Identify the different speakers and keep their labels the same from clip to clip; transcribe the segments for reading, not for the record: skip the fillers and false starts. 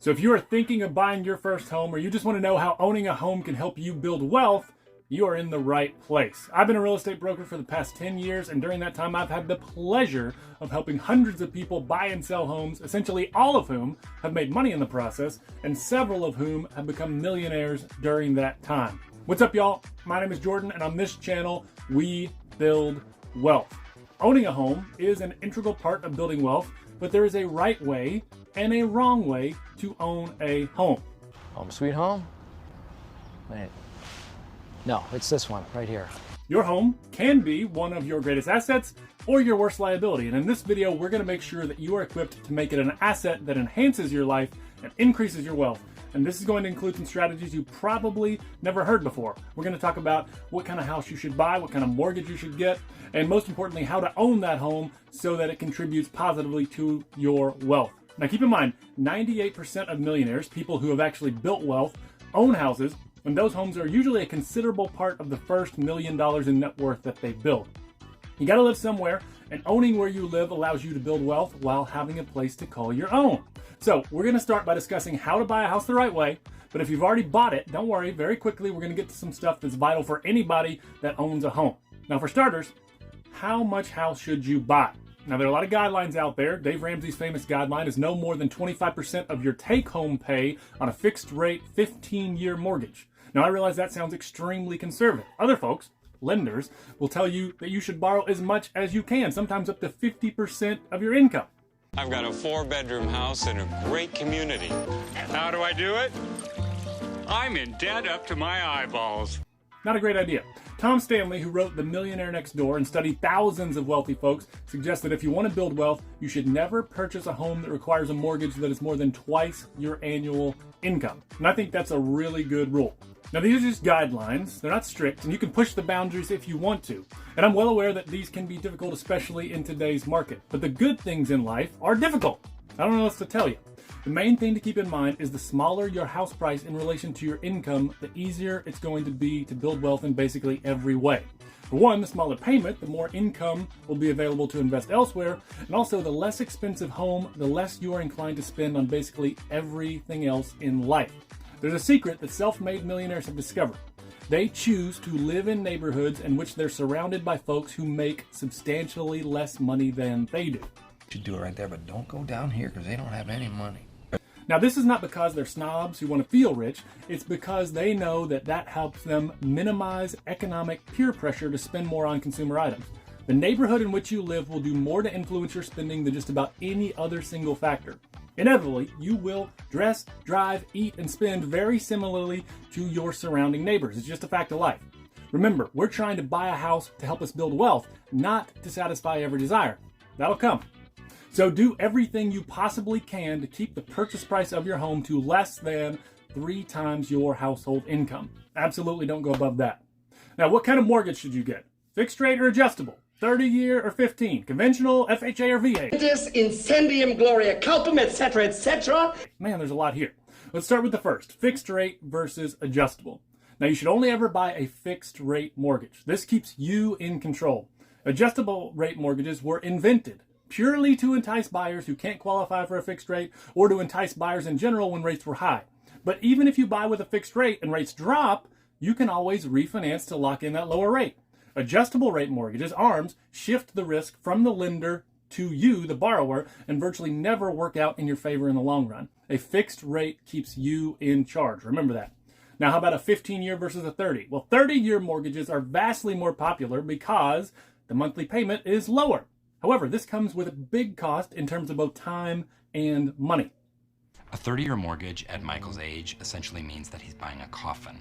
Speaker 1: So if you are thinking of buying your first home, or you just want to know how owning a home can help you build wealth, you are in the right place. I've been a real estate broker for the past 10 years, and during that time I've had the pleasure of helping hundreds of people buy and sell homes, essentially all of whom have made money in the process, and several of whom have become millionaires during that time. What's up, y'all? My name is Jordan, and on this channel, we build wealth. Owning a home is an integral part of building wealth, but there is a right way and a wrong way to own a home.
Speaker 2: Home sweet home? Wait. No, it's this one right here.
Speaker 1: Your home can be one of your greatest assets or your worst liability. And in this video, we're going to make sure that you are equipped to make it an asset that enhances your life and increases your wealth. And this is going to include some strategies you probably never heard before. We're going to talk about what kind of house you should buy, what kind of mortgage you should get, and most importantly, how to own that home so that it contributes positively to your wealth. Now keep in mind, 98% of millionaires, people who have actually built wealth, own houses, and those homes are usually a considerable part of the first $1 million in net worth that they build. You gotta live somewhere, and owning where you live allows you to build wealth while having a place to call your own. So we're gonna start by discussing how to buy a house the right way, but if you've already bought it, don't worry, very quickly we're gonna get to some stuff that's vital for anybody that owns a home. Now for starters, how much house should you buy? Now, there are a lot of guidelines out there. Dave Ramsey's famous guideline is no more than 25% of your take-home pay on a fixed-rate 15-year mortgage. Now, I realize that sounds extremely conservative. Other folks, lenders, will tell you that you should borrow as much as you can, sometimes up to 50% of your income.
Speaker 3: I've got a 4-bedroom house in a great community. How do I do it? I'm in debt up to my eyeballs.
Speaker 1: Not a great idea. Tom Stanley, who wrote The Millionaire Next Door and studied thousands of wealthy folks, suggests that if you want to build wealth, you should never purchase a home that requires a mortgage that is more than twice your annual income. And I think that's a really good rule. Now, these are just guidelines. They're not strict, and you can push the boundaries if you want to. And I'm well aware that these can be difficult, especially in today's market. But the good things in life are difficult. I don't know what else to tell you. The main thing to keep in mind is the smaller your house price in relation to your income, the easier it's going to be to build wealth in basically every way. For one, the smaller payment, the more income will be available to invest elsewhere, and also the less expensive home, the less you are inclined to spend on basically everything else in life. There's a secret that self-made millionaires have discovered. They choose to live in neighborhoods in which they're surrounded by folks who make substantially less money than they do.
Speaker 4: You should do it right there, but don't go down here because they don't have any money.
Speaker 1: Now, this is not because they're snobs who want to feel rich. It's because they know that that helps them minimize economic peer pressure to spend more on consumer items. The neighborhood in which you live will do more to influence your spending than just about any other single factor. Inevitably, you will dress, drive, eat, and spend very similarly to your surrounding neighbors. It's just a fact of life. Remember, we're trying to buy a house to help us build wealth, not to satisfy every desire. That'll come. So do everything you possibly can to keep the purchase price of your home to less than 3 times your household income. Absolutely don't go above that. Now, what kind of mortgage should you get? Fixed rate or adjustable? 30-year or 15? Conventional, FHA or VA?
Speaker 5: Incendium gloria culpum, etc., etc.
Speaker 1: Man, there's a lot here. Let's start with the first, fixed rate versus adjustable. Now, you should only ever buy a fixed rate mortgage. This keeps you in control. Adjustable rate mortgages were invented purely to entice buyers who can't qualify for a fixed rate, or to entice buyers in general when rates were high. But even if you buy with a fixed rate and rates drop, you can always refinance to lock in that lower rate. Adjustable rate mortgages, ARMs, shift the risk from the lender to you, the borrower, and virtually never work out in your favor in the long run. A fixed rate keeps you in charge. Remember that. Now, how about a 15-year versus a 30? Well, 30-year mortgages are vastly more popular because the monthly payment is lower. However, this comes with a big cost in terms of both time and money.
Speaker 6: A 30-year mortgage at Michael's age essentially means that he's buying a coffin.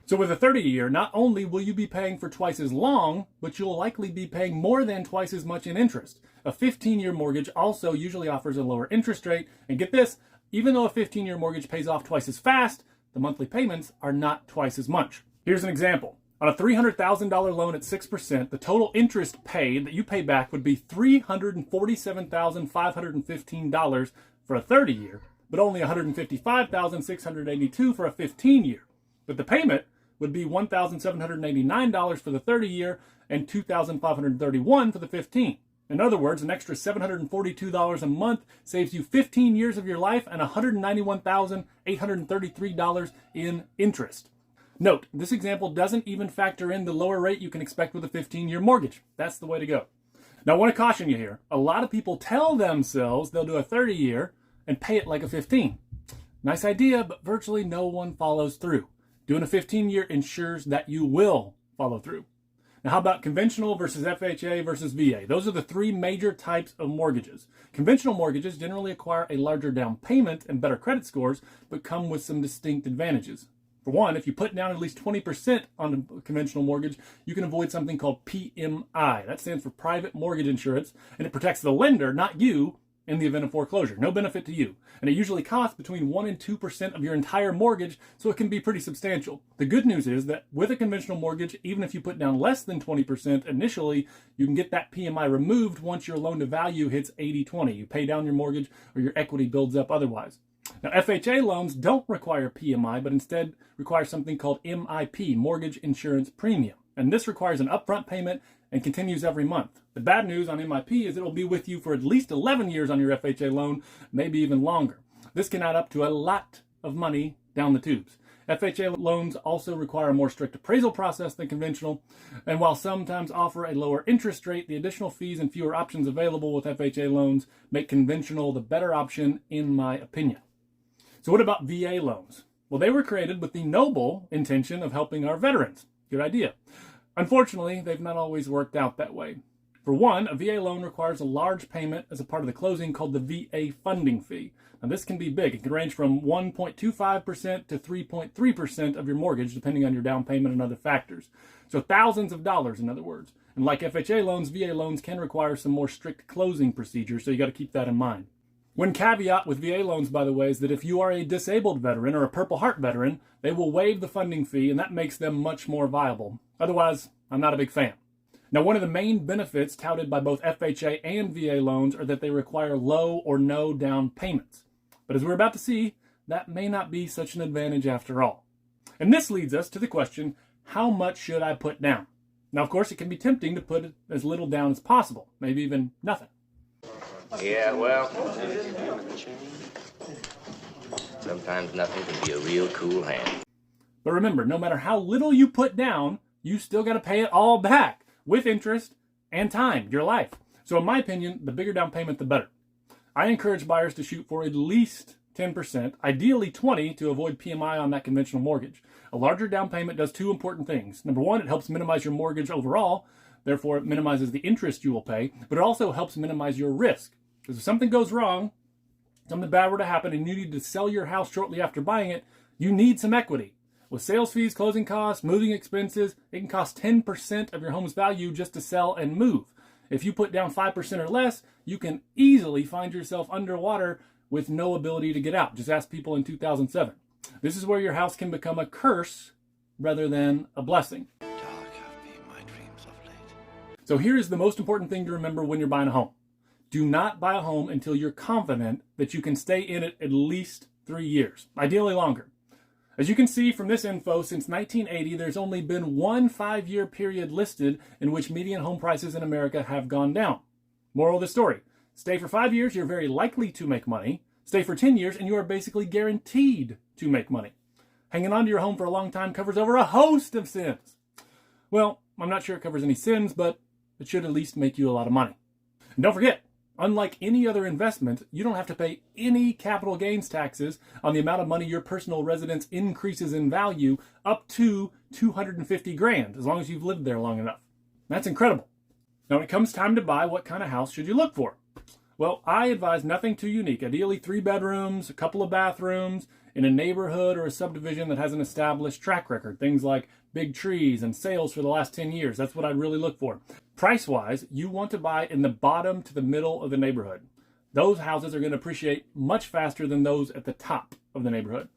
Speaker 1: So with a 30-year, not only will you be paying for twice as long, but you'll likely be paying more than twice as much in interest. A 15-year mortgage also usually offers a lower interest rate. And get this, even though a 15-year mortgage pays off twice as fast, the monthly payments are not twice as much. Here's an example. On a $300,000 loan at 6%, the total interest paid that you pay back would be $347,515 for a 30-year, but only $155,682 for a 15-year. But the payment would be $1,789 for the 30-year and $2,531 for the 15. In other words, an extra $742 a month saves you 15 years of your life and $191,833 in interest. Note, this example doesn't even factor in the lower rate you can expect with a 15-year mortgage. That's the way to go. Now, I want to caution you here. A lot of people tell themselves they'll do a 30-year and pay it like a 15. Nice idea, but virtually no one follows through. Doing a 15-year ensures that you will follow through. Now, how about conventional versus FHA versus VA? Those are the three major types of mortgages. Conventional mortgages generally acquire a larger down payment and better credit scores, but come with some distinct advantages. For one, if you put down at least 20% on a conventional mortgage, you can avoid something called PMI. That stands for Private Mortgage Insurance, and it protects the lender, not you, in the event of foreclosure. No benefit to you. And it usually costs between 1% and 2% of your entire mortgage, so it can be pretty substantial. The good news is that with a conventional mortgage, even if you put down less than 20% initially, you can get that PMI removed once your loan to value hits 80-20. You pay down your mortgage or your equity builds up otherwise. Now, FHA loans don't require PMI, but instead require something called MIP, Mortgage Insurance Premium. And this requires an upfront payment and continues every month. The bad news on MIP is it will be with you for at least 11 years on your FHA loan, maybe even longer. This can add up to a lot of money down the tubes. FHA loans also require a more strict appraisal process than conventional, and while sometimes offer a lower interest rate, the additional fees and fewer options available with FHA loans make conventional the better option, in my opinion. So what about VA loans? Well, they were created with the noble intention of helping our veterans. Good idea. Unfortunately, they've not always worked out that way. For one, a VA loan requires a large payment as a part of the closing called the VA funding fee. Now, this can be big. It can range from 1.25% to 3.3% of your mortgage, depending on your down payment and other factors. So thousands of dollars, in other words. And like FHA loans, VA loans can require some more strict closing procedures, so you got to keep that in mind. One caveat with VA loans, by the way, is that if you are a disabled veteran or a Purple Heart veteran, they will waive the funding fee, and that makes them much more viable. Otherwise, I'm not a big fan. Now, one of the main benefits touted by both FHA and VA loans are that they require low or no down payments. But as we're about to see, that may not be such an advantage after all. And this leads us to the question, how much should I put down? Now, of course, it can be tempting to put as little down as possible, maybe even nothing.
Speaker 7: Yeah, well, sometimes nothing can be a real cool hand.
Speaker 1: But remember, no matter how little you put down, you still got to pay it all back with interest and time, your life. So in my opinion, the bigger down payment, the better. I encourage buyers to shoot for at least 10%, ideally 20%, to avoid PMI on that conventional mortgage. A larger down payment does two important things. Number one, it helps minimize your mortgage overall. Therefore, it minimizes the interest you will pay, but it also helps minimize your risk. Because if something goes wrong, something bad were to happen, and you need to sell your house shortly after buying it, you need some equity. With sales fees, closing costs, moving expenses, it can cost 10% of your home's value just to sell and move. If you put down 5% or less, you can easily find yourself underwater with no ability to get out. Just ask people in 2007. This is where your house can become a curse rather than a blessing.
Speaker 8: Dark have been my dreams of late.
Speaker 1: So here is the most important thing to remember when you're buying a home. Do not buy a home until you're confident that you can stay in it at least 3 years, ideally longer. As you can see from this info, since 1980, there's only been one 5-year period listed in which median home prices in America have gone down. Moral of the story, stay for 5 years, you're very likely to make money. Stay for 10 years, and you are basically guaranteed to make money. Hanging on to your home for a long time covers over a host of sins. Well, I'm not sure it covers any sins, but it should at least make you a lot of money. And don't forget, unlike any other investment, you don't have to pay any capital gains taxes on the amount of money your personal residence increases in value up to $250,000, as long as you've lived there long enough. That's incredible. Now, when it comes time to buy, what kind of house should you look for? Well, I advise nothing too unique. Ideally 3 bedrooms, a couple of bathrooms, in a neighborhood or a subdivision that has an established track record. Things like big trees and sales for the last 10 years. That's what I'd really look for. Price-wise, you want to buy in the bottom to the middle of the neighborhood. Those houses are going to appreciate much faster than those at the top of the neighborhood.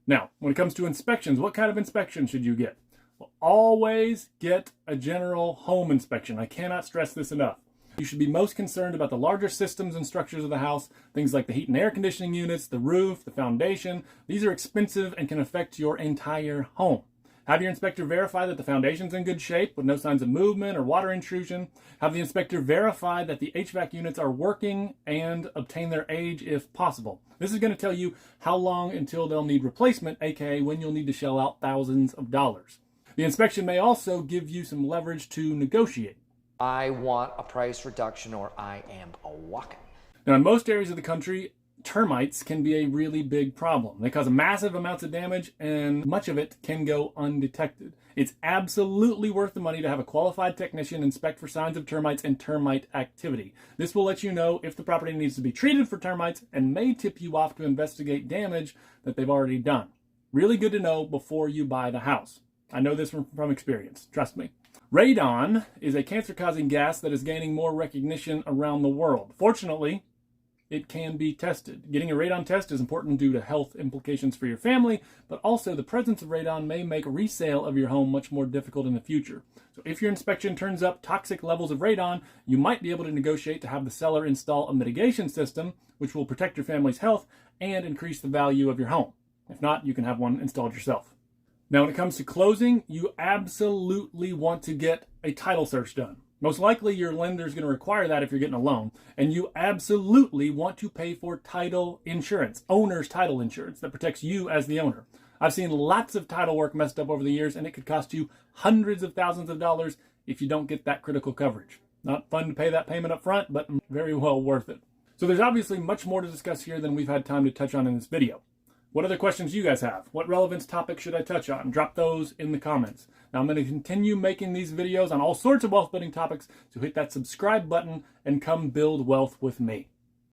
Speaker 1: Now, when it comes to inspections, what kind of inspection should you get? Well, always get a general home inspection. I cannot stress this enough. You should be most concerned about the larger systems and structures of the house, things like the heat and air conditioning units, the roof, the foundation. These are expensive and can affect your entire home. Have your inspector verify that the foundation's in good shape with no signs of movement or water intrusion. Have the inspector verify that the HVAC units are working and obtain their age if possible. This is going to tell you how long until they'll need replacement, aka when you'll need to shell out thousands of dollars. The inspection may also give you some leverage to negotiate.
Speaker 2: I want a price reduction or I am a-walking.
Speaker 1: Now, in most areas of the country, termites can be a really big problem. They cause massive amounts of damage, and much of it can go undetected. It's absolutely worth the money to have a qualified technician inspect for signs of termites and termite activity. This will let you know if the property needs to be treated for termites and may tip you off to investigate damage that they've already done. Really good to know before you buy the house. I know this from experience, trust me. Radon is a cancer-causing gas that is gaining more recognition around the world. Fortunately, it can be tested. Getting a radon test is important due to health implications for your family, but also the presence of radon may make resale of your home much more difficult in the future. So if your inspection turns up toxic levels of radon, you might be able to negotiate to have the seller install a mitigation system, which will protect your family's health and increase the value of your home. If not, you can have one installed yourself. Now, when it comes to closing, you absolutely want to get a title search done. Most likely your lender is going to require that if you're getting a loan, and you absolutely want to pay for title insurance, owner's title insurance that protects you as the owner. I've seen lots of title work messed up over the years, and it could cost you hundreds of thousands of dollars if you don't get that critical coverage. Not fun to pay that payment up front, but very well worth it. So there's obviously much more to discuss here than we've had time to touch on in this video. What other questions do you guys have? What relevance topics should I touch on? Drop those in the comments. Now I'm going to continue making these videos on all sorts of wealth building topics, so hit that subscribe button and come build wealth with me.